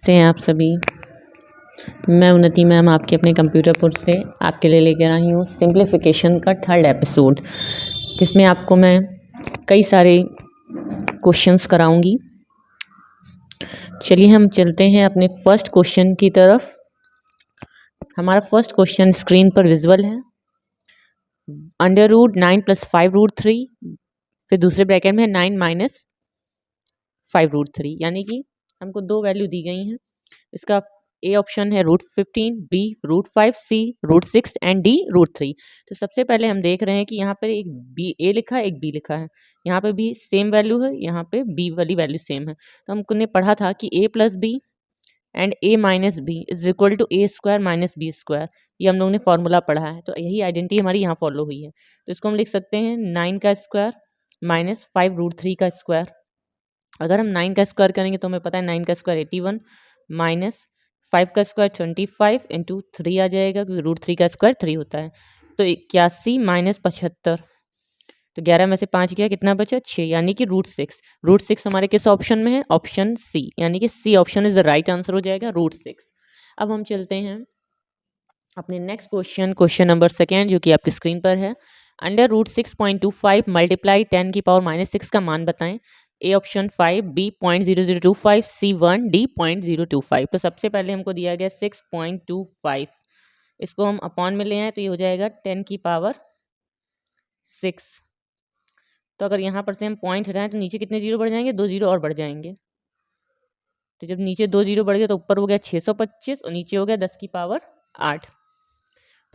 से हैं आप सभी। मैं उन्नति मैम आपके अपने कंप्यूटर कोर्स से आपके लिए लेकर आई हूँ सिंप्लीफिकेशन का थर्ड एपिसोड, जिसमें आपको मैं कई सारे क्वेश्चंस कराऊंगी। चलिए हम चलते हैं अपने फर्स्ट क्वेश्चन की तरफ। हमारा फर्स्ट क्वेश्चन स्क्रीन पर विजुअल है। अंडर रूट 9 + 5√3, फिर दूसरे ब्रैकेट में है 9 - 5√3, यानी कि हमको दो वैल्यू दी गई हैं। इसका ए ऑप्शन है √15, बी √5, सी √6 एंड डी √3। तो सबसे पहले हम देख रहे हैं कि यहाँ पर एक बी ए लिखा है, एक बी लिखा है। यहाँ पे भी सेम वैल्यू है, यहाँ पे बी वाली वैल्यू सेम है। तो हमने पढ़ा था कि a + b and a - b = a² - b²। ये हम लोगों ने फॉर्मूला पढ़ा है, तो यही आइडेंटिटी हमारी यहाँ फॉलो हुई है। तो इसको हम लिख सकते हैं 9 का स्क्वायर - 5√3 का स्क्वायर। अगर हम 9 का स्क्वायर करेंगे तो हमें पता है 9 का स्क्वायर 81 माइनस 5 का स्क्वायर 25 इंटू 3 आ जाएगा, क्योंकि √3 का स्क्वायर 3 होता है। तो 81 - 75, तो 11 में से 5 गया, कितना बचा 6, यानी कि √6। √6 हमारे किस ऑप्शन में है? ऑप्शन सी, यानी कि C option is the right answer हो जाएगा, √6। अब हम चलते हैं अपने नेक्स्ट क्वेश्चन नंबर सेकेंड, जो कि आपकी स्क्रीन पर है। अंडर √6.25 मल्टीप्लाई 10⁻⁶ का मान बताएं। A option 5, B 0.0025, C 1, D 0.025। तो सबसे पहले हमको दिया गया 6.25, इसको हम अपॉन में ले आए तो ये हो जाएगा 10⁻⁶। तो अगर यहाँ पर से हम पॉइंट हटाएं तो नीचे कितने जीरो बढ़ जाएंगे? 2 जीरो और बढ़ जाएंगे। तो जब नीचे 2 जीरो बढ़ गए तो ऊपर हो गया 625 और नीचे हो गया 10⁸।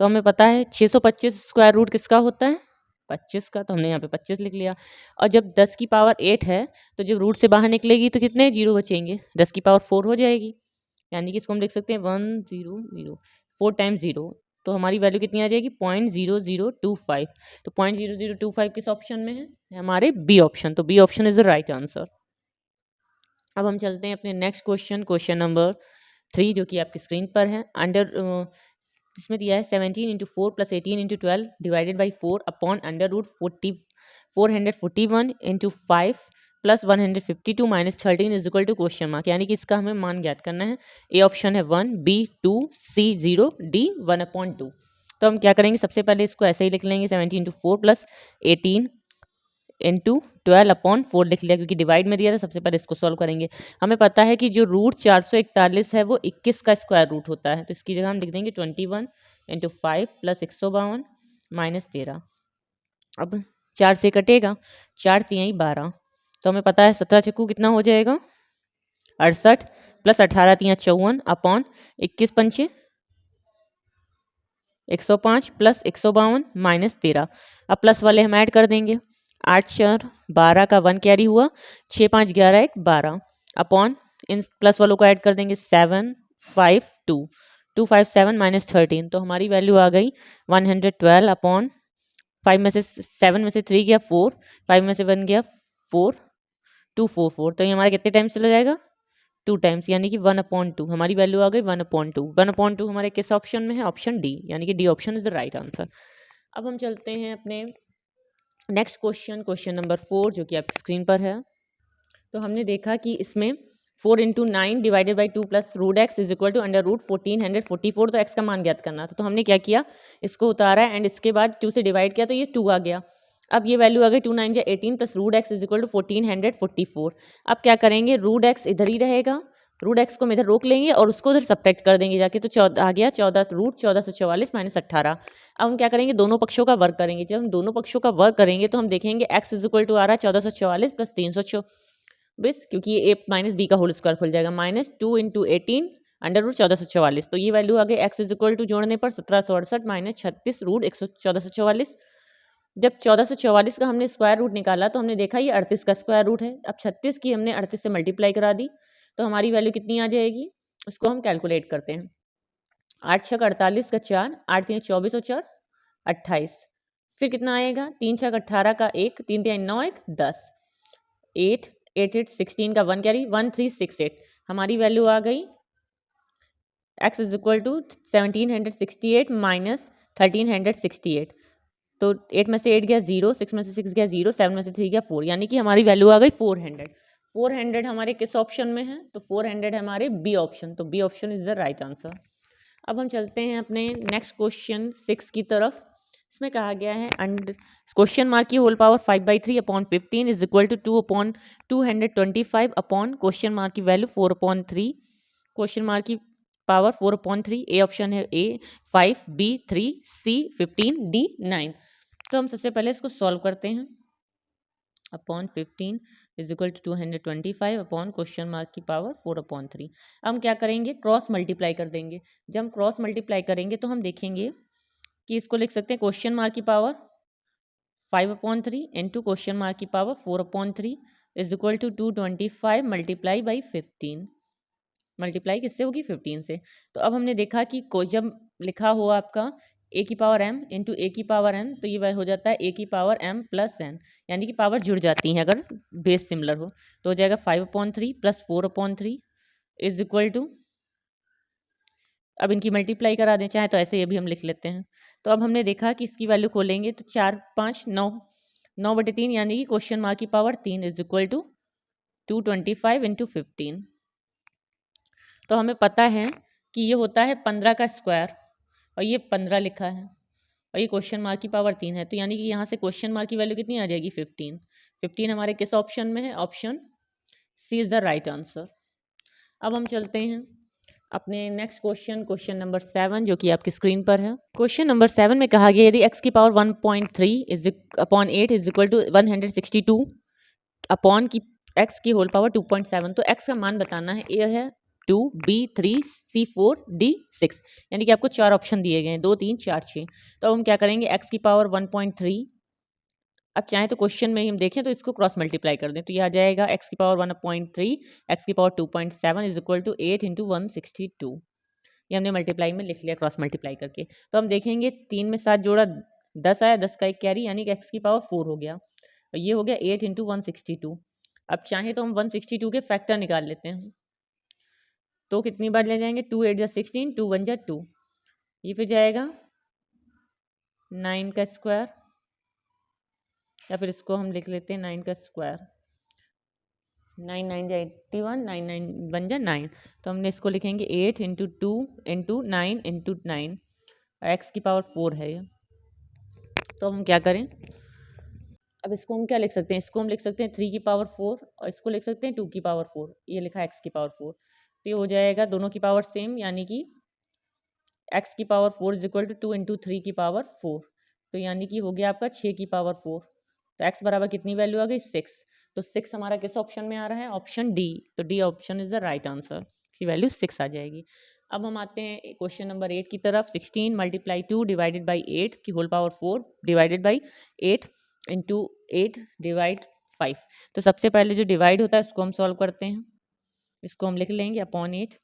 तो हमें पता है 625 स्क्वायर रूट किसका होता है? 25 का, तो हमने यहाँ पे 25 लिख लिया। और जब 10⁸ है तो जब रूट से बाहर निकलेगी तो कितने जीरो बचेंगे? 10⁴ हो जाएगी, यानी कि इसको हम लिख सकते हैं 100, 4 टाइम्स 0। तो हमारी वैल्यू कितनी आ जाएगी? 0.0025। तो 0.0025 किस ऑप्शन में है? हमारे बी ऑप्शन। तो B option is the right answer. अब हम चलते हैं अपने नेक्स्ट क्वेश्चन नंबर 3, जो कि आपकी स्क्रीन पर है। इसमें दिया है 17 × 4 + 18 × 12 divided by 4 upon √441 × 5 + 152 - 13 = question mark, यानी कि इसका हमें मान ज्ञात करना है। ए ऑप्शन है 1, बी 2, सी 0, डी 1/2। तो हम क्या करेंगे? सबसे पहले इसको ऐसे ही लिख लेंगे, 17 × 4 + 18 × 12/4 लिख लिया, क्योंकि डिवाइड में दिया था। सबसे पहले इसको सॉल्व करेंगे। हमें पता है कि जो √441 है वो 21 का स्क्वायर रूट होता है, तो इसकी जगह हम लिख देंगे 21 × 5 + 152 - 13। अब 4 से कटेगा, 4 × 12, तो हमें पता है 17 चक्कू कितना हो जाएगा? 68 + 18 × 54 अपॉन 21 पंचे 105 + 152 - 13। अब प्लस वाले हम ऐड कर देंगे। 8 4 12 का 1 कैरी हुआ, 6 5 11 1 12 अपॉन इन प्लस वालों को ऐड कर देंगे 7 5 2 257 - 13। तो हमारी वैल्यू आ गई 112 अपॉन 5 में से 7 में से 3 गया 4, 5 में से 1 गया 4, 244। तो ये हमारा कितने टाइम्स चला जाएगा? 2 टाइम्स, यानी कि 1/2। हमारी वैल्यू आ गई 1/2। 1/2 हमारे किस ऑप्शन में है? ऑप्शन डी, यानी कि D option is the right answer. अब हम चलते हैं अपने नेक्स्ट क्वेश्चन नंबर 4, जो कि आपकी स्क्रीन पर है। तो हमने देखा कि इसमें 4 × 9 डिवाइडेड बाई 2 + √x = √1444। तो x का मान ज्ञात करना था, तो हमने क्या किया? इसको उतारा एंड इसके बाद 2 से डिवाइड किया तो ये 2 आ गया। अब ये वैल्यू आ गई 2 9 18 + √x = 1444। अब क्या करेंगे? √x इधर ही रहेगा, √x को हम इधर रोक लेंगे और उसको उधर सब्ट्रैक्ट कर देंगे जाके, तो 14 आ गया 14 √1444 - 18। अब हम क्या करेंगे? दोनों पक्षों का वर्ग करेंगे। जब हम दोनों पक्षों का वर्ग करेंगे तो हम देखेंगे x = आ रहा है 1444 + 324, क्योंकि ये a - b का होल स्क्वायर खुल जाएगा, -2 × 18 √1444। तो ये वैल्यू आ गई x = जोड़ने पर 1768 - 36 √1444। जब 1444 का हमने स्क्वायर रूट निकाला तो हमने देखा ये 38 का स्क्वायर रूट है। अब 36 की हमने 38 से मल्टीप्लाई करा दी, तो हमारी वैल्यू कितनी आ जाएगी? उसको हम कैलकुलेट करते हैं। 8 6 48 का 4, 8 3 24 और 4 28, फिर कितना आएगा? 3 6 18 का 1, 3 3 9 1 10, 8 8 8 16 का 1 कैरी 1368। हमारी वैल्यू आ गई x = 1768 - 1368। तो 8 में से 8 गया 0, 6 में से 6 गया 0, 7 में से 3 गया 4, यानी कि हमारी वैल्यू आ गई 400। 400 हमारे किस ऑप्शन में है? तो 400 है हमारे बी ऑप्शन, तो B option is the right answer. अब हम चलते हैं अपने नेक्स्ट क्वेश्चन 6 की तरफ। इसमें कहा गया है अंड क्वेश्चन मार्क की whole power 5/3/15 is equal to 2/225 upon question mark की वैल्यू 4/3, क्वेश्चन मार्क की पावर 4/3। ए ऑप्शन है A 5, B 3, C 15, D 9। तो हम सबसे पहले इसको सॉल्व करते हैं। Upon 15 is equal to 225 upon question mark की पावर 4/3। हम क्या करेंगे? क्रॉस मल्टीप्लाई कर देंगे। जब हम क्रॉस मल्टीप्लाई करेंगे तो हम देखेंगे कि इसको लिख सकते हैं क्वेश्चन मार्क की पावर 5/3 इंटू क्वेश्चन मार्क की power 4/3 is equal to 225 multiply by 15। Multiply किससे होगी? 15 से। तो अब हमने देखा कि जब लिखा हुआ आपका ए की पावर m इंटू ए की पावर n, तो ये हो जाता है ए की पावर m प्लस n, यानी कि पावर जुड़ जाती है अगर बेस सिमिलर हो। तो हो जाएगा 5/3 प्लस 4/3 इज इक्वल टू, अब इनकी मल्टीप्लाई करा दें चाहे तो ऐसे ये भी हम लिख लेते हैं। तो अब हमने देखा कि इसकी वैल्यू खोलेंगे तो 4 5 9, 9/3 यानी कि क्वेश्चन मार्क की power 3 is equal to 225 into 15। तो हमें पता है कि ये होता है 15 का स्क्वायर, और ये 15 लिखा है, और ये क्वेश्चन मार्क की पावर 3 है। तो यानी कि यहाँ से क्वेश्चन मार्क की वैल्यू कितनी आ जाएगी? 15। 15 हमारे किस ऑप्शन में है? Option C is the right answer. अब हम चलते हैं अपने नेक्स्ट क्वेश्चन, क्वेश्चन नंबर 7, जो कि आपकी स्क्रीन पर है। क्वेश्चन नंबर 7 में कहा गया यदि x की power 1.3 is upon 8 is equal to 162 upon की x की होल पावर 2.7, तो x का मान बताना है। a है 2, B 3, C 4, D 6, यानी कि आपको 4 ऑप्शन दिए गए हैं, 2 3 4 6। तो अब हम क्या करेंगे? x की पावर 1.3, अब चाहे तो क्वेश्चन में ही हम देखें तो इसको क्रॉस मल्टीप्लाई कर दें, तो ये आ जाएगा x की पावर 1.3 x की power 2.7 is equal to 8 into 162। ये हमने मल्टीप्लाई में लिख लिया क्रॉस मल्टीप्लाई करके। तो हम देखेंगे 3 में 7 जोड़ा 10 आया, 10 का एक कैरी, यानी कि x की पावर 4 हो गया, और ये हो गया 8 इंटू 162। अब चाहे तो हम 162 के फैक्टर निकाल लेते हैं, तो कितनी बार ले जाएंगे? 2 8 जा 16, 2 1 जा 2, ये फिर जाएगा 9 का स्क्वायर, या फिर इसको हम लिख लेते हैं 9 का स्क्वायर, 9 9 जा 81, 9 9 1 जा 9। तो हमने इसको लिखेंगे 8 इंटू 2 इंटू 9 इंटू 9, एक्स की पावर 4 है ये। तो हम क्या करें? अब इसको हम क्या लिख सकते हैं? इसको हम लिख सकते हैं 3 की पावर 4, और इसको लिख सकते हैं 2 की पावर 4। ये लिखा है एक्स की पावर 4, तो ये हो जाएगा दोनों की पावर सेम, यानी कि एक्स की power 4 is equal to 2 into 3 की पावर 4, तो यानी कि हो गया आपका 6 की पावर 4। तो एक्स बराबर कितनी वैल्यू आ गई? 6। तो 6 हमारा किस ऑप्शन में आ रहा है? Option D. तो D option is the right answer, इसकी वैल्यू 6 आ जाएगी। अब हम आते हैं क्वेश्चन नंबर 8 की तरफ। 16 मल्टीप्लाई 2 डिवाइडेड बाई 8 की whole power 4 divided by 8 into 8 divide 5। तो सबसे पहले जो डिवाइड होता है उसको हम सॉल्व करते हैं। इसको हम लिख लेंगे अपॉन 8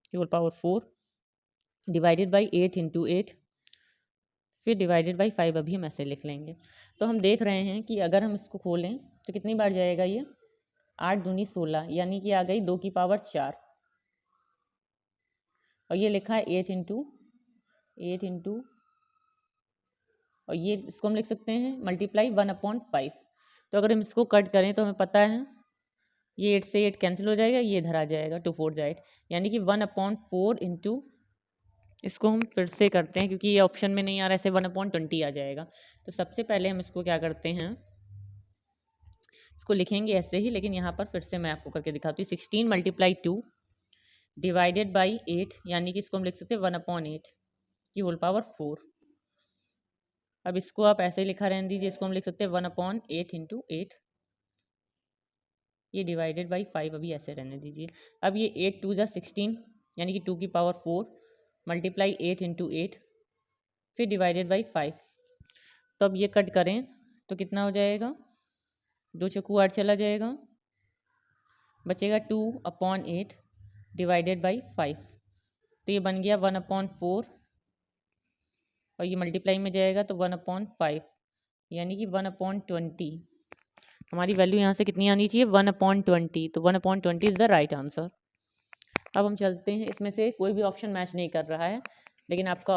की whole power 4 divided by 8 into 8, फिर डिवाइडेड बाई 5 अभी हम ऐसे लिख लेंगे। तो हम देख रहे हैं कि अगर हम इसको खोलें तो कितनी बार जाएगा ये? 8 दूनी 16, यानी कि आ गई 2 की पावर 4, और ये लिखा है 8 इंटू, और ये इसको हम लिख सकते हैं मल्टीप्लाई 1/5। तो अगर हम इसको कट करें तो हमें पता है ये 8 से 8 कैंसिल हो जाएगा, ये इधर आ जाएगा 2 4 जा 8, यानी कि 1/4 इंटू, इसको हम फिर से करते हैं क्योंकि ये ऑप्शन में नहीं आ रहा, ऐसे 1/20 आ जाएगा। तो सबसे पहले हम इसको क्या करते हैं? इसको लिखेंगे ऐसे ही, लेकिन यहाँ पर फिर से मैं आपको करके दिखाती हूँ। 16 मल्टीप्लाई 2 डिवाइडेड बाई 8, यानी कि इसको हम लिख सकते हैं 1/8 की होल पावर 4। अब इसको आप ऐसे ही लिखा रहने दीजिए, इसको हम लिख सकते हैं 1/8 इंटू 8, ये डिवाइडेड बाई 5 अभी ऐसे रहने दीजिए। अब ये 8 2 जा 16, यानी कि 2 की पावर 4 मल्टीप्लाई 8 इंटू 8, फिर डिवाइडेड बाई 5। तो अब ये कट करें तो कितना हो जाएगा? 2 चक्कू 8 चला जाएगा, बचेगा 2/8 डिवाइडेड बाई 5। तो ये बन गया 1/4, और ये मल्टीप्लाई में जाएगा तो 1/5, यानी कि 1/20। हमारी वैल्यू यहाँ से कितनी आनी चाहिए? 1/20। तो 1/20 इज़ द राइट आंसर। अब हम चलते हैं, इसमें से कोई भी ऑप्शन मैच नहीं कर रहा है, लेकिन आपका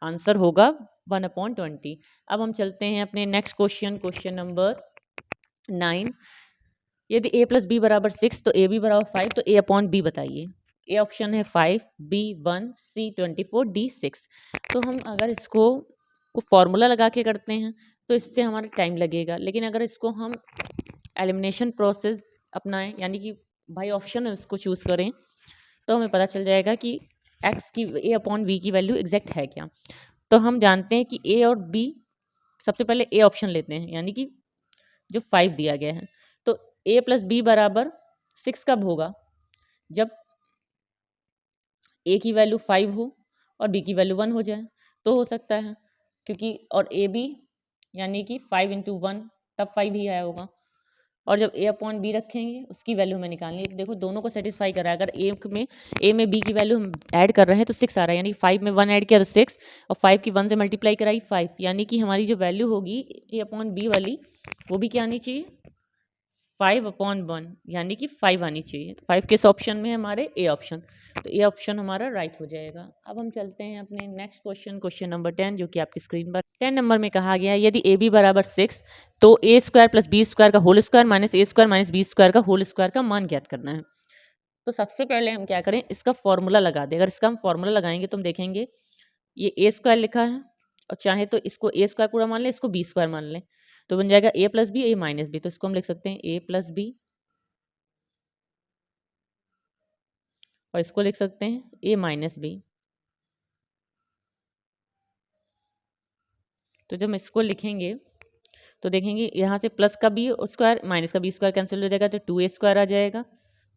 आंसर होगा 1/20। अब हम चलते हैं अपने नेक्स्ट क्वेश्चन, क्वेश्चन नंबर 9। यदि a प्लस बी बराबर 6 तो ए बी बराबर 5, तो a अपॉन बी बताइए। ए ऑप्शन है 5, बी 1, सी 24, डी 6। तो हम अगर इसको फॉर्मूला लगा के करते हैं तो इससे हमारा टाइम लगेगा, लेकिन अगर इसको हम एलिमिनेशन प्रोसेस अपनाएं, यानी कि भाई ऑप्शन इसको चूज़ करें, तो हमें पता चल जाएगा कि x की a अपॉन बी की वैल्यू एग्जैक्ट है क्या। तो हम जानते हैं कि a और b, सबसे पहले a ऑप्शन लेते हैं, यानी कि जो 5 दिया गया है। तो a प्लस बी बराबर 6 कब होगा? जब a की वैल्यू 5 हो और b की वैल्यू 1 हो जाए तो हो सकता है, क्योंकि और ए बी यानी कि 5 इंटू 1 तब 5 ही आया होगा। और जब a अपॉन बी रखेंगे उसकी वैल्यू हमें निकालनी है। देखो दोनों को सेटिस्फाई कर रहा है। अगर a में b की वैल्यू हम ऐड कर रहे हैं तो 6 आ रहा है, यानी 5 में 1 ऐड किया तो 6, और 5 की 1 से मल्टीप्लाई कराई 5, यानी कि हमारी जो वैल्यू होगी a अपॉन बी वाली वो भी क्या आनी चाहिए? 5 अपॉन 1, यानी कि 5 आनी चाहिए। 5 किस ऑप्शन में है? हमारे ए ऑप्शन। तो ए ऑप्शन हमारा राइट हो जाएगा। अब हम चलते हैं अपने नेक्स्ट क्वेश्चन, क्वेश्चन नंबर 10, जो कि आपकी स्क्रीन पर 10 नंबर में कहा गया है, यदि ए बी बराबर 6 तो ए स्क्वायर प्लस बी स्क्वायर का होल स्क्वायर माइनस ए स्क्वायर माइनस बी स्क्वायर का होल स्क्वायर का मान ज्ञात करना है। तो सबसे पहले हम क्या करें, इसका फॉर्मूला लगा दें। अगर इसका हम फॉर्मूला लगाएंगे तो हम देखेंगे ये ए स्क्वायर लिखा है, और चाहे तो इसको ए स्क्वायर पूरा मान लें, इसको बी स्क्वायर मान लें, तो बन जाएगा A plus B A minus B. तो इसको हम लिख सकते हैं ए प्लस बी, और इसको लिख सकते हैं ए माइनस बी। तो जब हम इसको लिखेंगे तो देखेंगे यहाँ से प्लस का बी स्क्वायर माइनस का बी स्क्वायर कैंसिल हो जाएगा, तो 2a स्क्वायर आ जाएगा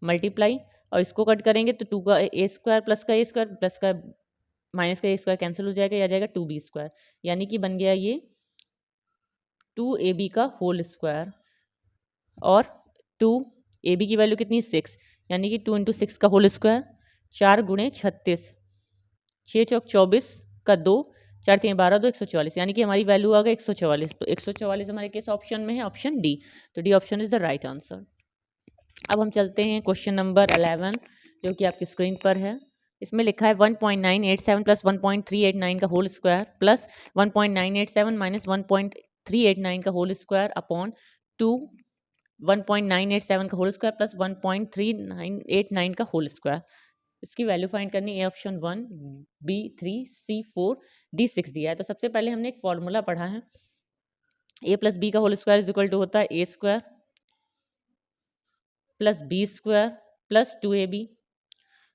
मल्टीप्लाई, और इसको कट करेंगे तो 2 का ए स्क्वायर प्लस का ए स्क्वायर प्लस का माइनस का ए स्क्वायर कैंसिल हो जाएगा, ये आ जाएगा 2b स्क्वायर, यानी कि बन गया ये 2ab का होल स्क्वायर। और 2ab की वैल्यू कितनी? 6, यानी कि 2 इंटू 6 का होल स्क्वायर, 4 गुणे 36, 6 चौक 24 का 2, 4 3 12 2 144, यानी कि हमारी वैल्यू आ गई 144। तो 144 हमारे किस ऑप्शन में है? Option D. तो D option is the right answer. अब हम चलते हैं क्वेश्चन नंबर 11, जो कि आपकी स्क्रीन पर है। इसमें लिखा है 1.987 प्लस 1.389 का होल स्क्वायर प्लस 1.987 माइनस 1.389 का होल स्क्वायर अपॉन 2 1.987 का होल स्क्वायर प्लस 1.3989 का होल स्क्वायर। इसकी वैल्यू फाइंड करनी है। ऑप्शन 1 बी 3 सी 4 डी 6 दिया है। तो सबसे पहले हमने एक फॉर्मूला पढ़ा है, ए प्लस बी का whole square is equal to होता है A square plus B square plus 2ab।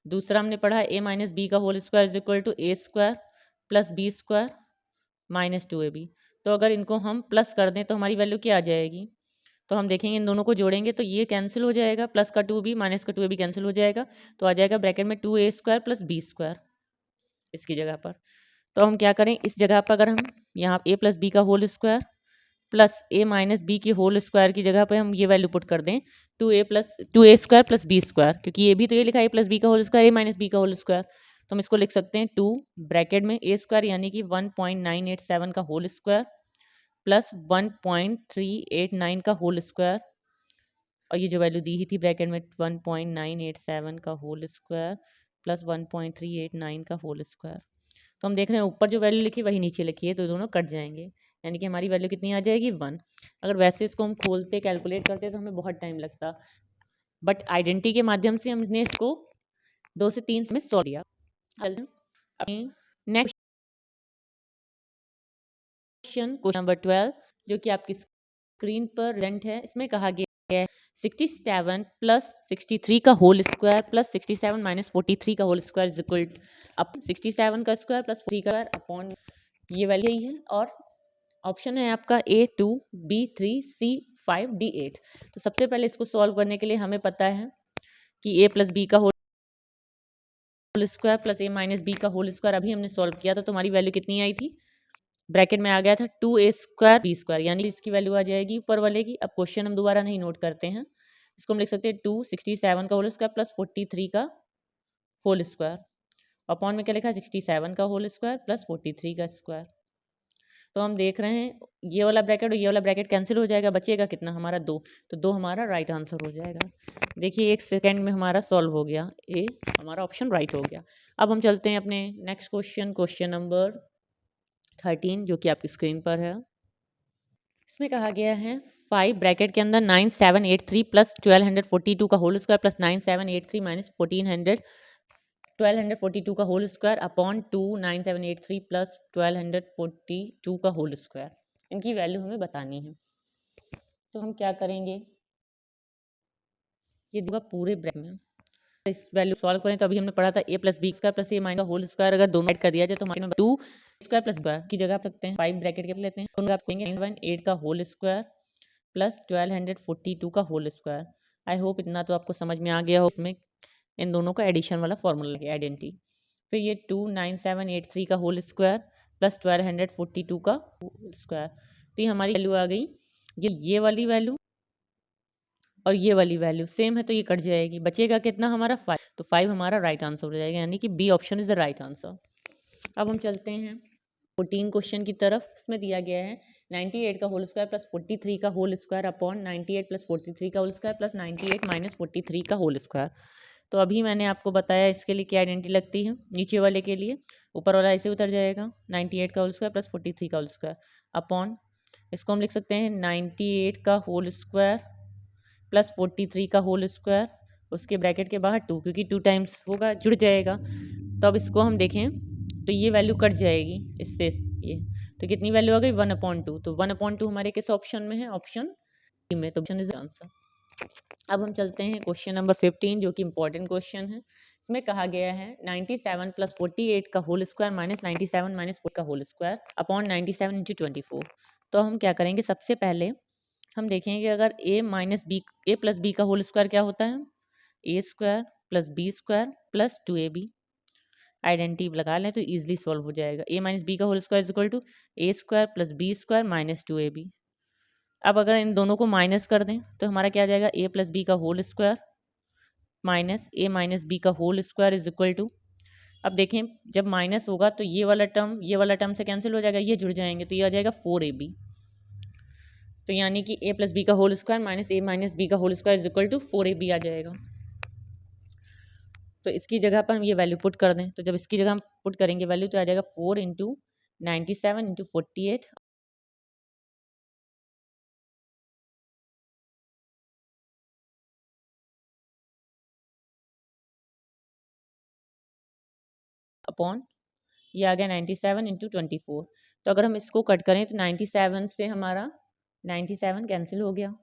दूसरा हमने पढ़ा है ए माइनस बी का whole square is equal to A square plus B square minus 2ab। तो अगर इनको हम प्लस कर दें तो हमारी वैल्यू क्या आ जाएगी? तो हम देखेंगे इन दोनों को जोड़ेंगे तो ये कैंसिल हो जाएगा, प्लस का 2b माइनस का 2ab कैंसिल हो जाएगा, तो आ जाएगा ब्रैकेट में 2a square plus B square इसकी जगह पर। तो हम क्या करें, इस जगह पर अगर हम यहाँ a प्लस बी का whole square plus a minus B की होल स्क्वायर की जगह पे हम ये वैल्यू पुट कर दें 2a square plus B square, क्योंकि ये भी तो ये लिखा है a प्लस बी का whole square a minus B का होल स्क्वायर, तो हम इसको लिख सकते हैं 2 ब्रैकेट में a स्क्वायर यानी कि 1.987 का होल स्क्वायर प्लस 1.389 का होल स्क्वायर, और ये जो वैल्यू दी ही थी ब्रैकेट में 1.987 का होल स्क्वायर प्लस 1.389 का होल स्क्वायर। तो हम देख रहे हैं ऊपर जो वैल्यू लिखी वही नीचे लिखी है, तो दोनों कट जाएंगे, यानी कि हमारी वैल्यू कितनी आ जाएगी? 1। अगर वैसे इसको हम खोलते कैलकुलेट करते तो हमें बहुत टाइम लगता, बट आइडेंटिटी के माध्यम से हमने इसको 2 से 3 में सॉल्व किया। नेक्स्ट क्वेश्चन नंबर 12, जो कि आपकी स्क्रीन पर रेंट है। इसमें कहा गया है 67 प्लस 63 का होल स्क्वायर प्लस 67 माइनस 43 का whole square is equal up 67 का स्क्वायर प्लस 3 का अपॉन ये वैल्यू ही है। और ऑप्शन है आपका A2 B3 C5 D8। तो सबसे पहले इसको सॉल्व करने के लिए हमें पता है कि a प्लस बी का whole square plus a minus B का होल स्क्वायर अभी हमने सॉल्व किया था, तो हमारी वैल्यू कितनी आई थी? ब्रैकेट में आ गया था 2a स्क्वायर बी स्क्वायर, यानी इसकी वैल्यू आ जाएगी ऊपर वाले की। अब क्वेश्चन हम दोबारा नहीं नोट करते हैं, इसको हम लिख सकते हैं 267 का होल स्क्वायर प्लस 43 का होल स्क्वायर अपॉन में क्या लिखा है 67 का होल स्क्वायर प्लस 43 का स्क्वायर। तो हम देख रहे हैं ये वाला ब्रैकेट और ये वाला ब्रैकेट कैंसिल हो जाएगा, बचेगा कितना? हमारा 2। तो 2 हमारा राइट आंसर हो जाएगा। देखिए 1 सेकेंड में हमारा सॉल्व हो गया, ए हमारा ऑप्शन राइट हो गया। अब हम चलते हैं अपने नेक्स्ट क्वेश्चन, क्वेश्चन नंबर 13, जो कि आपकी स्क्रीन पर है। इसमें कहा गया है 5 ब्रैकेट के अंदर 9783 प्लस 1242 का होल स्क्वायर प्लस 9783 माइनस 1242 का होल स्क्वायर अपॉन 9783 प्लस 1242 का होल स्क्वायर। इनकी वैल्यू हमें बतानी है। तो हम क्या करेंगे, ये दूंगा पूरे ब्रैकेट में। इस वैल्यू सॉल्व करें तो अभी हमने पढ़ा था a plus B square plus A minus whole square, अगर दोनों ऐड कर दिया जाए तो हमारे 2 स्क्वायर प्लस स्क्वायर की जगह आप सकते हैं 5 ब्रैकेट के लेते हैं, तो आप कहेंगे 8 का होल स्क्वायर प्लस 1242 का होल स्क्वायर। आई होप इतना तो आपको समझ में आ गया हो। इसमें इन दोनों का एडिशन वाला फॉर्मूला लगे आइडेंटिटी। फिर ये 29783 का होल स्क्वायर प्लस 1242 का होल स्क्वायर, तो ये हमारी वैल्यू आ गई। ये वाली वैल्यू और ये वाली वैल्यू सेम है तो ये कट जाएगी, बचेगा कितना हमारा 5, तो 5 हमारा राइट आंसर हो जाएगा, यानी कि B option is the right answer. अब हम चलते हैं 14 क्वेश्चन की तरफ। इसमें दिया गया है 98 का होल स्क्वायर प्लस 43 का होल स्क्वायर अपॉन 98 प्लस 43 का होल स्क्वायर प्लस 98 माइनस 43 का होल स्क्वायर। तो अभी मैंने आपको बताया इसके लिए क्या आइडेंटिटी लगती है, नीचे वाले के लिए ऊपर वाला ऐसे उतर जाएगा 98 का होल स्क्वायर प्लस 43 का होल स्क्वायर अपॉन, इसको हम लिख सकते हैं 98 का होल स्क्वायर प्लस 43 का होल स्क्वायर, उसके ब्रैकेट के बाहर 2, क्योंकि 2 टाइम्स होगा जुड़ जाएगा। तो अब इसको हम देखें तो ये वैल्यू कट जाएगी इससे, ये तो कितनी वैल्यू आ गई 1/2। तो 1/2 हमारे किस ऑप्शन में है, ऑप्शन डी में, तो ऑप्शन इज आंसर। अब हम चलते हैं क्वेश्चन नंबर 15 जो कि इंपॉर्टेंट क्वेश्चन है। इसमें कहा गया है 97 प्लस 48 का होल स्क्वायर माइनस 97 माइनस 4 का होल स्क्वायर अपॉन 97 इंटू 24। तो हम क्या करेंगे, सबसे पहले हम देखेंगे कि अगर a minus B A plus B का होल स्क्वायर क्या होता है, A square plus B square plus 2ab। Identity लगा लें तो ईजिली सॉल्व हो जाएगा। a माइनस बी का whole square is equal to A square plus B square minus 2ab। अब अगर इन दोनों को माइनस कर दें तो हमारा क्या आ जाएगा, a प्लस बी का whole square minus a minus B का whole square is equal to, अब देखें जब माइनस होगा तो ये वाला टर्म से कैंसिल हो जाएगा, ये जुड़ जाएंगे तो ये आ जाएगा 4ab। तो यानी कि a प्लस बी का whole square minus a minus B का whole square is equal to 4ab आ जाएगा। तो इसकी जगह पर हम ये वैल्यू पुट कर दें, तो जब इसकी जगह हम पुट करेंगे वैल्यू तो आ जाएगा 4 इंटू 97 इंटू 48 अपॉन, ये आ गया 97 इंटू 24। तो अगर हम इसको कट करें तो 97 से हमारा 97 कैंसिल हो गया,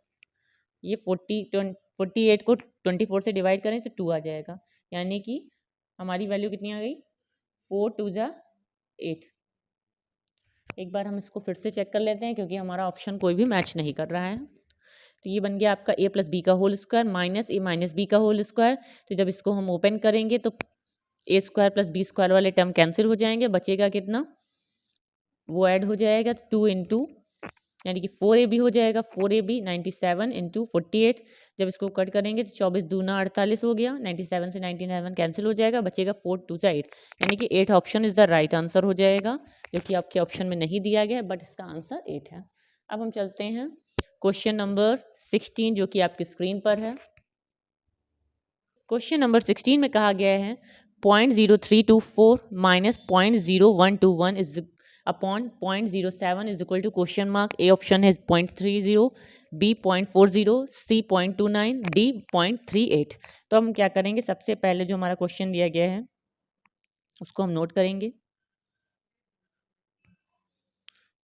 ये 48 को 24 से डिवाइड करें तो 2 आ जाएगा, यानी कि हमारी वैल्यू कितनी आ गई 4 2 जा 8। एक बार हम इसको फिर से चेक कर लेते हैं क्योंकि हमारा ऑप्शन कोई भी मैच नहीं कर रहा है। तो ये बन गया आपका a प्लस बी का whole square minus a minus B का होल स्क्वायर। तो जब इसको हम ओपन करेंगे तो a square plus B square वाले टर्म कैंसिल हो जाएंगे, बचेगा कितना, वो ऐड हो जाएगा 2 इंटू, यानी कि 4ab हो जाएगा, 4ab 97 इंटू 48। जब इसको कट करेंगे तो 24 दूना 48 हो गया, 97 से 97 कैंसिल हो जाएगा, बचेगा 4 2 8, यानी कि 8 option is the right answer हो जाएगा, जो कि आपके ऑप्शन में नहीं दिया गया बट इसका आंसर 8 है। अब हम चलते हैं क्वेश्चन नंबर 16 जो कि आपकी स्क्रीन पर है। क्वेश्चन नंबर 16 में कहा गया है 0.0324 minus 0.0121 is upon 0.07 is equal to question mark. A option है 0.30, बी 0.40, सी 0.29, डी 0.38। तो हम क्या करेंगे, सबसे पहले जो हमारा क्वेश्चन दिया गया है उसको हम नोट करेंगे।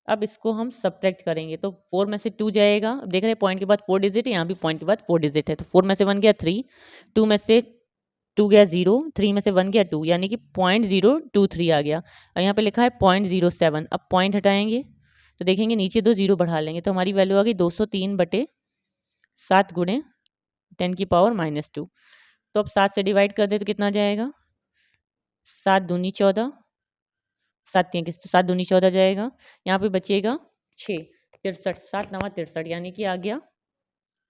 अब इसको हम सब्ट्रैक्ट करेंगे तो 4 में से 2 जाएगा, अब देख रहे हैं पॉइंट के बाद 4 डिजिट है, यहाँ भी पॉइंट के बाद 4 डिजिट है, तो 4 में से 1 गया 3, 2 में से 2 गया 0, 3 में से 1 गया 2, यानी कि 0.023 आ गया। और यहाँ पे लिखा है 0.07। अब पॉइंट हटाएंगे तो देखेंगे नीचे 2 0 बढ़ा लेंगे तो हमारी वैल्यू आ गई 203/7 गुणे 10 की पावर -2। तो अब 7 से डिवाइड कर दे तो कितना जाएगा, 7 दूनी 14, 7 किस तो 7 दूनी 14 जाएगा, यहाँ पे बचेगा 6, 63, 7 9 63, यानी कि आ गया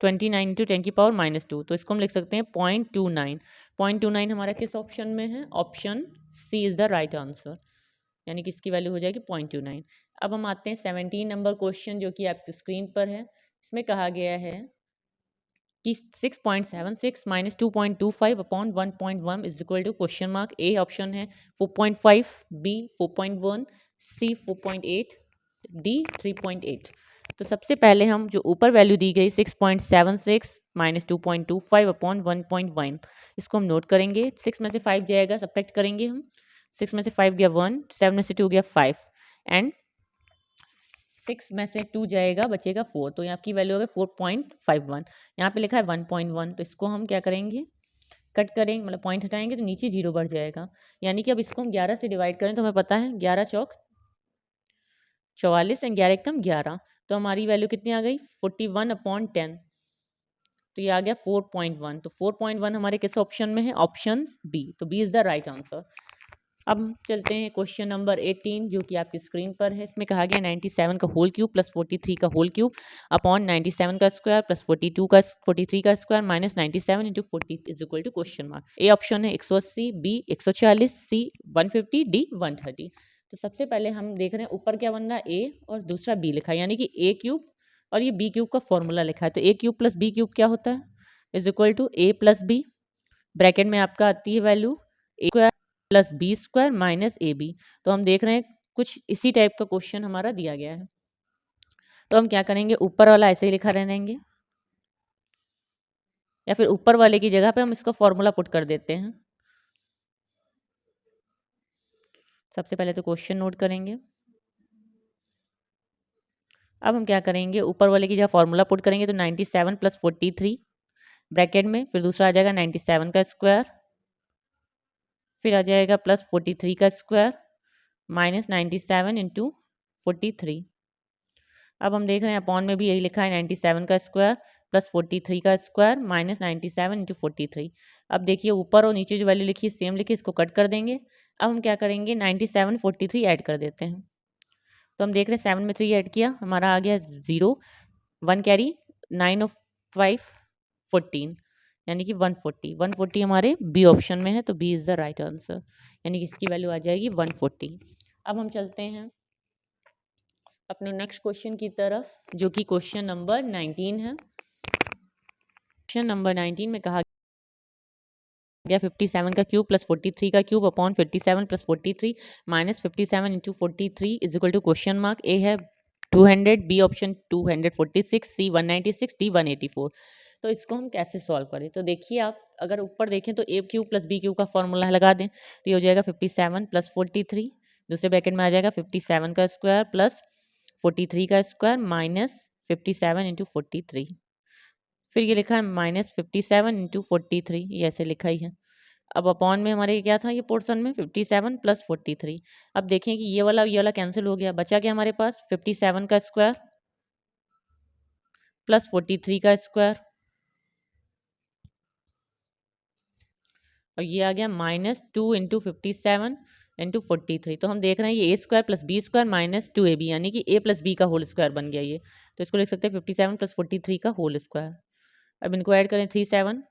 29 इंटू 10 की पावर -2। तो इसको हम लिख सकते हैं 0.29। 0.29 हमारा किस ऑप्शन में है, option C is the right answer, यानी कि इसकी वैल्यू हो जाएगी 0.29। अब हम आते हैं 17 नंबर क्वेश्चन जो कि आपकी स्क्रीन पर है। इसमें कहा गया है कि 6.76 minus 2.25 upon 1.1 is equal to question mark. A option है 4.5, बी 4.1, सी 4.8, डी 3.8। तो सबसे पहले हम जो ऊपर वैल्यू दी गई 6.76 माइनस 2.25 अपॉन 1.1, इसको हम नोट करेंगे। 6 में से 5 जाएगा, सब्ट्रैक्ट करेंगे हम। 6 में से 5 गया 1, 7 में से 2 गया 5 एंड 6 में से 2 जाएगा, बचेगा 4। तो यहाँ की वैल्यू होगा 4.51। यहाँ पे लिखा है 1.1, तो इसको हम क्या करेंगे, कट करेंगे, मतलब पॉइंट हटाएंगे तो नीचे 0 बढ़ जाएगा। यानी कि अब इसको हम 11 से डिवाइड करें तो हमें पता है 11 चौक 44 एंड 11 एकम 11, तो हमारी वैल्यू कितनी आ गई 41/10। तो ये आ गया 4.1। तो 4.1 हमारे किस ऑप्शन में है, ऑप्शन बी। तो B is the right answer. अब चलते हैं क्वेश्चन नंबर 18 जो कि आपकी स्क्रीन पर है। इसमें कहा गया 97 का होल क्यूब प्लस 43 का होल क्यूब अपॉन 97 का स्क्वायर प्लस 43 का square minus 97 into 40 is equal to question mark. A option है 180, बी 140, सी 150, डी 130। तो सबसे पहले हम देख रहे हैं ऊपर क्या बन रहा है, ए और दूसरा बी लिखा है, यानी कि ए क्यूब और ये बी क्यूब का फॉर्मूला लिखा है। तो A cube plus B cube क्या होता है, is equal to A plus B, bracket में आपका आती है value A square plus B square minus A B. तो हम देख रहे हैं कुछ इसी टाइप का क्वेश्चन हमारा दिया गया है। तो हम क्या करेंगे, ऊपर वाला ऐसे ही लिखा रहने देंगे या फिर ऊपर वाले की जगह पे हम इसका फॉर्मूला पुट कर देते हैं। सबसे पहले तो क्वेश्चन नोट करेंगे। अब हम क्या करेंगे, ऊपर वाले की जगह फॉर्मूला पुट करेंगे तो 97 प्लस 43 ब्रैकेट में, फिर दूसरा आ जाएगा 97 का स्क्वायर, फिर आ जाएगा प्लस 43 का स्क्वायर माइनस 97 इंटू 43। अब हम देख रहे हैं अपॉन में भी यही लिखा है 97 का स्क्वायर प्लस 43 का स्क्वायर माइनस 97 इंटू 43। अब देखिए ऊपर और नीचे जो वैल्यू लिखी है सेम लिखी, इसको कट कर देंगे। अब हम क्या करेंगे, 97 43 ऐड कर देते हैं। तो हम देख रहे हैं 7 में 3 ऐड किया, हमारा आ गया 0, 1 कैरी 9 और 5 14, यानी कि 140। 140 हमारे बी ऑप्शन में है, तो B is the right answer, यानी कि इसकी वैल्यू आ जाएगी 140। अब हम चलते हैं अपने नेक्स्ट क्वेश्चन की तरफ, जो कि क्वेश्चन नंबर 19 है। क्वेश्चन नंबर 19 में कहा गया 57 का क्यूब प्लस 43 का cube upon 57 plus 43 minus 57 into 43 is equal to question mark. A है 200, बी ऑप्शन 246, सी 196, डी 184। तो इसको हम कैसे सॉल्व करें, तो देखिए आप अगर ऊपर देखें तो A cube plus B cube का फॉर्मूला लगा दें तो ये हो जाएगा 57 प्लस 43, दूसरे ब्रैकेट में आ जाएगा 57 का स्क्वायर प्लस 43 का स्क्वायर माइनस 57 इंटू 43, फिर ये लिखा है माइनस 57 इंटू 43, ये ऐसे लिखा ही है। अब अपॉन में हमारे क्या था, ये पोर्शन में 57 प्लस 43। अब देखें कि ये वाला कैंसिल हो गया, बचा क्या हमारे पास 57 का स्क्वायर प्लस 43 का स्क्वायर और ये आ गया माइनस 2 इंटू 57 इंटू 43। तो हम देख रहे हैं ये A square plus B square minus 2ab, यानी कि ए प्लस बी का होल स्क्वायर बन गया ये। तो इसको लिख सकते हैं 57 प्लस 43 का होल स्क्वायर। अब इनको ऐड करें 3 7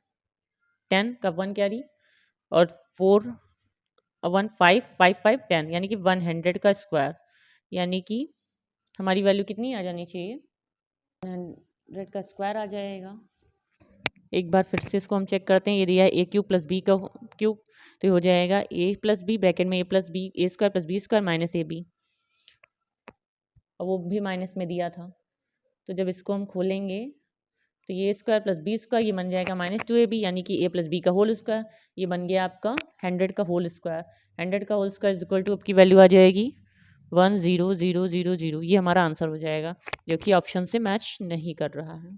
10 का 1 कैरी और 4 1 5 5 5 10, यानी कि 100 का स्क्वायर, यानी कि हमारी वैल्यू कितनी आ जानी चाहिए, 100 का स्क्वायर आ जाएगा। एक बार फिर से इसको हम चेक करते हैं, ये दिया है ए क्यूब प्लस बी का क्यूब, तो ये हो जाएगा ए प्लस बी ब्रैकेट में A plus B A square plus B square minus A B, और वो भी माइनस में दिया था। तो जब इसको हम खोलेंगे तो ये स्क्वायर प्लस बी स्क्वायर ये बन जाएगा माइनस 2ab, यानी कि ए प्लस बी का होल स्क्वायर, ये बन गया आपका 100 का होल स्क्वायर। 100 का whole square is equal to आपकी वैल्यू आ जाएगी 10000, ये हमारा आंसर हो जाएगा, जो कि ऑप्शन से मैच नहीं कर रहा है।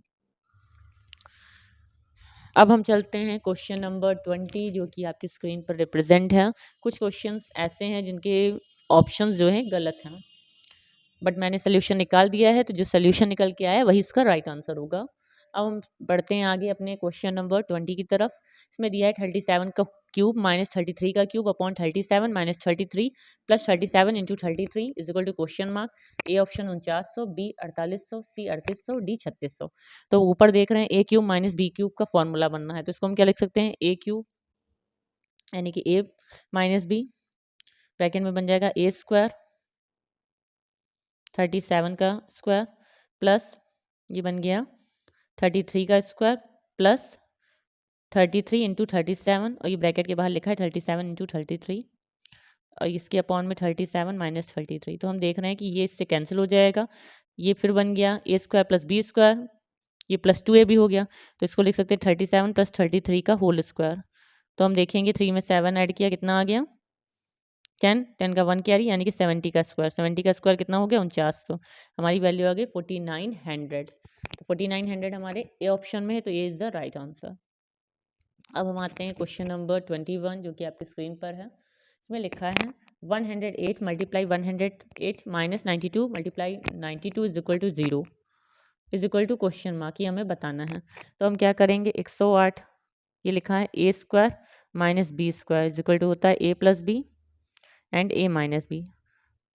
अब हम चलते हैं क्वेश्चन नंबर 20, जो कि आपकी स्क्रीन पर रिप्रेजेंट है। कुछ क्वेश्चंस ऐसे हैं जिनके ऑप्शंस जो हैं गलत हैं, बट मैंने सोल्यूशन निकाल दिया है, तो जो सोल्यूशन निकल के आया वही इसका राइट आंसर होगा। अब हम बढ़ते हैं आगे अपने क्वेश्चन नंबर 20 की तरफ। इसमें दिया है 37 का क्यूब माइनस 33 का cube upon 37 minus 33 plus 37 into 33 is equal to question mark. A option 4900, B 4800, C 3800, D 3600। तो ऊपर देख रहे हैं A cube minus B cube का फॉर्मूला बनना है, तो इसको हम क्या लिख सकते हैं, ए क्यूब यानी कि ए माइनस बी ब्रैकेट में बन जाएगा ए स्क्वायर 37 का स्क्वायर प्लस ये बन गया 33 का स्क्वायर प्लस 33 इंटू 37, और ये ब्रैकेट के बाहर लिखा है 37 इंटू 33, और इसके अपॉन में 37 माइनस 33। तो हम देख रहे हैं कि ये इससे कैंसिल हो जाएगा, ये फिर बन गया ए स्क्वायर प्लस बी स्क्वायर, ये प्लस 2a भी हो गया, तो इसको लिख सकते हैं 37 प्लस 33 का होल स्क्वायर। तो हम देखेंगे 3 में 7 ऐड किया कितना आ गया 10, 10 का 1 कैरी यानी कि 70 का स्क्वायर, 70 का स्क्वायर कितना हो गया 4900। हमारी वैल्यू आ गई 4900। तो 4900 हमारे ए ऑप्शन में है, तो ये इज़ द राइट आंसर। अब हम आते हैं क्वेश्चन नंबर 21 जो कि आपकी स्क्रीन पर है। इसमें लिखा है 108 multiply 108 minus 92 multiply 92 is equal to 0 is equal to question mark, ये हमें बताना है। तो हम क्या करेंगे 108, ये लिखा है A square minus B square is equal to होता है A plus B and A minus B.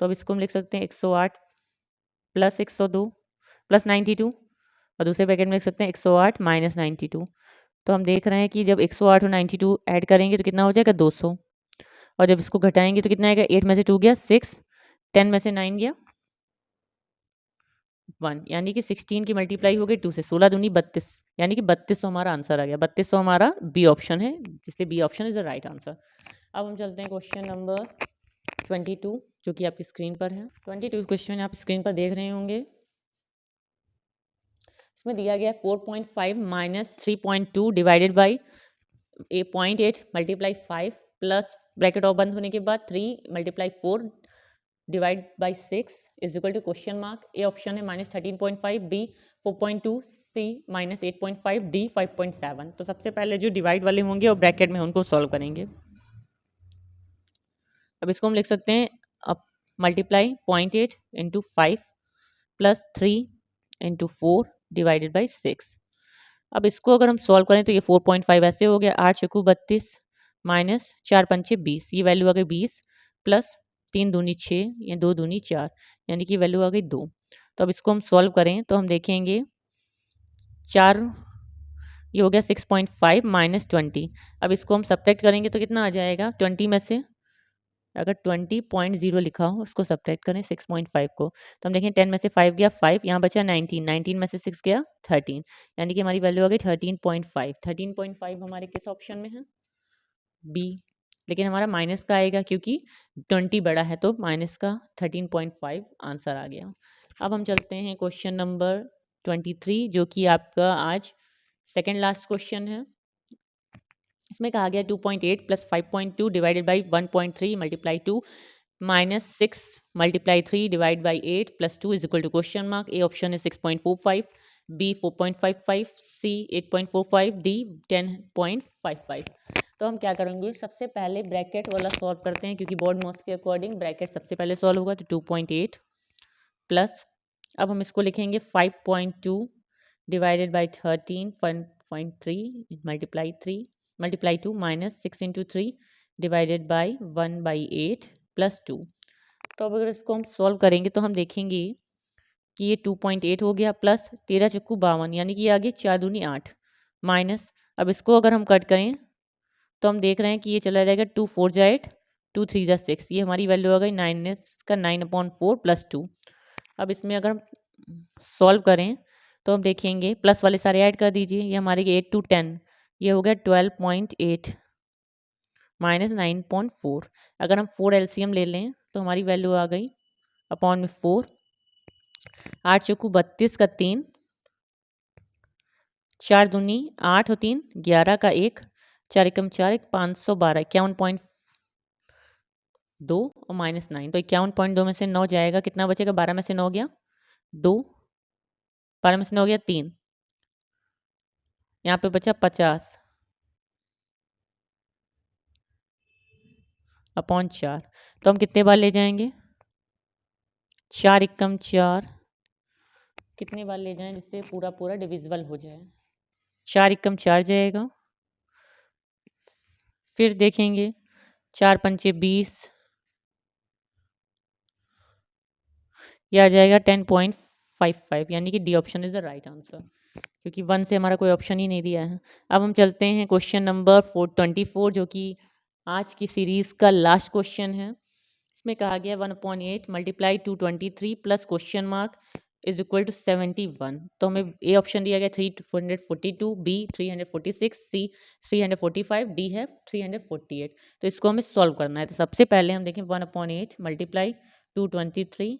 तो अब इसको हम लिख सकते हैं 108 प्लस 102 प्लस 92, और दूसरे पैकेट में लिख सकते हैं 108 माइनस 92। तो हम देख रहे हैं कि जब 108 और 92 ऐड करेंगे तो कितना हो जाएगा 200, और जब इसको घटाएंगे तो कितना आएगा 8 में से 2 गया 6, 10 में से 9 गया 1, यानी कि 16 की मल्टीप्लाई हो गई 2 से, 16 दूनी 32, यानी कि 3200 हमारा आंसर आ गया। 3200 हमारा बी ऑप्शन है, इसलिए B option is the right answer. अब हम चलते हैं क्वेश्चन नंबर 22 जो कि आपकी स्क्रीन पर है। 22 क्वेश्चन आप स्क्रीन पर देख रहे होंगे। इसमें दिया गया 4.5 minus 3.2 divided by 0.8 multiply 5 plus bracket of बंद होने के बाद 3 multiply 4 divide by 6 is equal to question mark. A option है minus 13.5, B 4.2, C minus 8.5, D 5.7। तो सबसे पहले जो डिवाइड वाले होंगे और ब्रैकेट में उनको सॉल्व करेंगे। अब इसको हम लिख सकते हैं अब multiply 0.8 into 5 plus 3 into 4 divided by 6। अब इसको अगर हम सॉल्व करें तो ये 4.5 ऐसे हो गया, 8 चक्कू 32 माइनस 4 पंचे 20, ये वैल्यू आ गई 20 प्लस 3 दूनी 6 या 2 दूनी 4, यानी कि वैल्यू आ गई 2। तो अब इसको हम सॉल्व करें तो हम देखेंगे 4, ये हो गया 6.5 माइनस 20। अब इसको हम सब्ट्रैक्ट करेंगे तो कितना आ जाएगा 20 में से, अगर 20.0 लिखा हो उसको सब्ट्रैक्ट करें 6.5 को, तो हम देखें 10 में से 5 गया 5, यहाँ बचा 19, 19 में से 6 गया 13, यानी कि हमारी वैल्यू आ गई 13.5। 13.5 हमारे किस ऑप्शन में है बी, लेकिन हमारा माइनस का आएगा क्योंकि 20 बड़ा है, तो माइनस का 13.5 आंसर आ गया। अब हम चलते हैं क्वेश्चन नंबर 23 जो कि आपका आज सेकेंड लास्ट क्वेश्चन है। इसमें कहा गया 2.8 plus 5.2 divided by 1.3 multiply 2 minus 6 multiply 3 divide by 8 plus 2 is equal to question mark. A option है 6.45, बी 4.55, सी 8.45, डी 10.55। तो हम क्या करेंगे सबसे पहले ब्रैकेट वाला सॉल्व करते हैं, क्योंकि बोर्ड मॉस के अकॉर्डिंग ब्रैकेट सबसे पहले सॉल्व होगा। तो 2.8 प्लस, अब हम इसको लिखेंगे 5.2 divided by 13.3 multiply 2 minus 6 into 3 divided by 1/8 plus 2। तो अब अगर इसको हम सॉल्व करेंगे तो हम देखेंगे कि ये 2.8 हो गया प्लस 13 चक्कू 52, यानी कि ये आ गया 4 दूनी 8 माइनस, अब इसको अगर हम कट करें तो हम देख रहे हैं कि ये चला जाएगा 2 4 जा 8, 2 3 जा 6, ये हमारी वैल्यू आ गई 9 का 9/4 प्लस 2। अब इसमें अगर हम सॉल्व करें तो हम देखेंगे प्लस वाले सारे ऐड कर दीजिए, ये हमारे 8 to 10, ये हो गया 12.8 माइनस 9.4। अगर हम 4 एलसीएम ले लें तो हमारी वैल्यू आ गई अपॉन में 4, 8 चौकू 32 का 3, 4 दूनी 8 और 3 11 का 1, 4 एकम 4 1 512, 51.2 और माइनस 9, तो 51.2 में से 9 जाएगा, कितना बचेगा 12 में से 9 गया 2, 12 में से 9 गया 3, यहाँ पे बचा 50 अपॉन 4। तो हम कितने बार ले जाएंगे 4 एकम 4, कितने बार ले जाएं जिससे पूरा पूरा डिविजिबल हो जाए, 4 एकम 4 जाएगा, फिर देखेंगे 4 पंचे 20, यह आ जाएगा 10.55, यानी कि D option is the right answer, क्योंकि 1 से हमारा कोई ऑप्शन ही नहीं दिया है। अब हम चलते हैं क्वेश्चन नंबर 424 जो कि आज की सीरीज का लास्ट क्वेश्चन है। इसमें कहा गया 1/8 multiply 223 plus question mark is equal to 71। तो हमें ए ऑप्शन दिया गया 342, बी 346, सी 345, डी है 348। तो इसको हमें सॉल्व करना है। तो सबसे पहले हम देखें 1/8 मल्टीप्लाई 223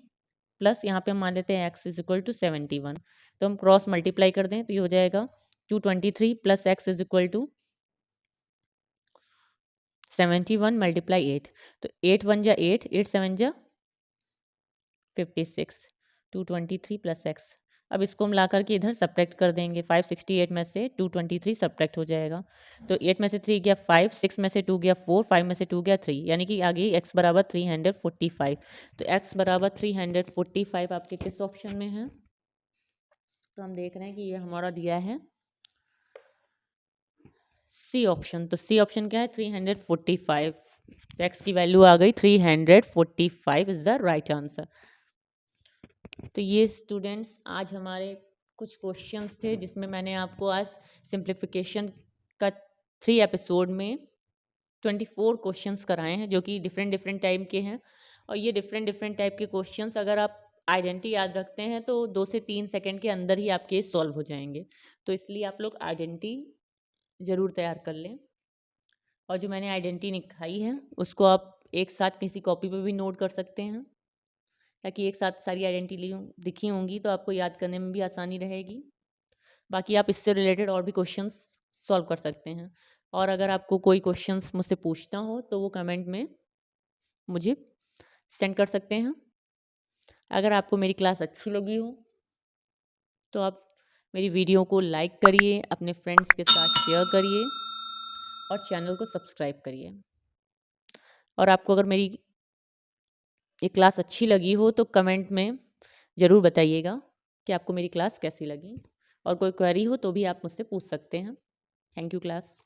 प्लस यहाँ पे हम मान लेते हैं x इज इक्वल टू 71, तो हम क्रॉस मल्टीप्लाई कर दें तो ये हो जाएगा 223 plus x is equal to 71 multiply 8, तो 8 1 जा 8, 8 7 जा 56, 223 प्लस एक्स। अब इसको हम ला करके इधर सब्ट्रैक्ट कर देंगे, 568 में से 223 सब्ट्रैक्ट हो जाएगा, तो 8 में से 3 गया 5, 6 में से 2 गया 4, 5 में से 2 गया 3, यानी कि आगे x बराबर 345। तो x बराबर 345 आपके किस ऑप्शन में है? तो हम देख रहे हैं कि ये हमारा दिया है सी ऑप्शन। तो सी ऑप्शन क्या है? 345। x की वैल्यू आ गई 345 इज द राइट आंसर। तो ये स्टूडेंट्स आज हमारे कुछ क्वेश्चंस थे जिसमें मैंने आपको आज सिंप्लीफिकेशन का 3 एपिसोड में 24 क्वेश्चंस कराए हैं जो कि डिफरेंट टाइप के हैं। और ये डिफरेंट टाइप के क्वेश्चंस अगर आप आइडेंटिटी याद रखते हैं तो 2 से 3 सेकंड के अंदर ही आपके सॉल्व हो जाएंगे। तो इसलिए आप लोग आइडेंटिटी ज़रूर तैयार कर लें। और जो मैंने आइडेंटिटी लिखाई है उसको आप एक साथ किसी कॉपी पे भी नोट कर सकते हैं, ताकि एक साथ सारी आइडेंटिटी दिखी होंगी तो आपको याद करने में भी आसानी रहेगी। बाकी आप इससे रिलेटेड और भी क्वेश्चंस सॉल्व कर सकते हैं। और अगर आपको कोई क्वेश्चंस मुझसे पूछना हो तो वो कमेंट में मुझे सेंड कर सकते हैं। अगर आपको मेरी क्लास अच्छी लगी हो तो आप मेरी वीडियो को लाइक करिए, अपने फ्रेंड्स के साथ शेयर करिए और चैनल को सब्सक्राइब करिए। और आपको अगर मेरी ये क्लास अच्छी लगी हो तो कमेंट में ज़रूर बताइएगा कि आपको मेरी क्लास कैसी लगी। और कोई क्वेरी हो तो भी आप मुझसे पूछ सकते हैं। Thank you class.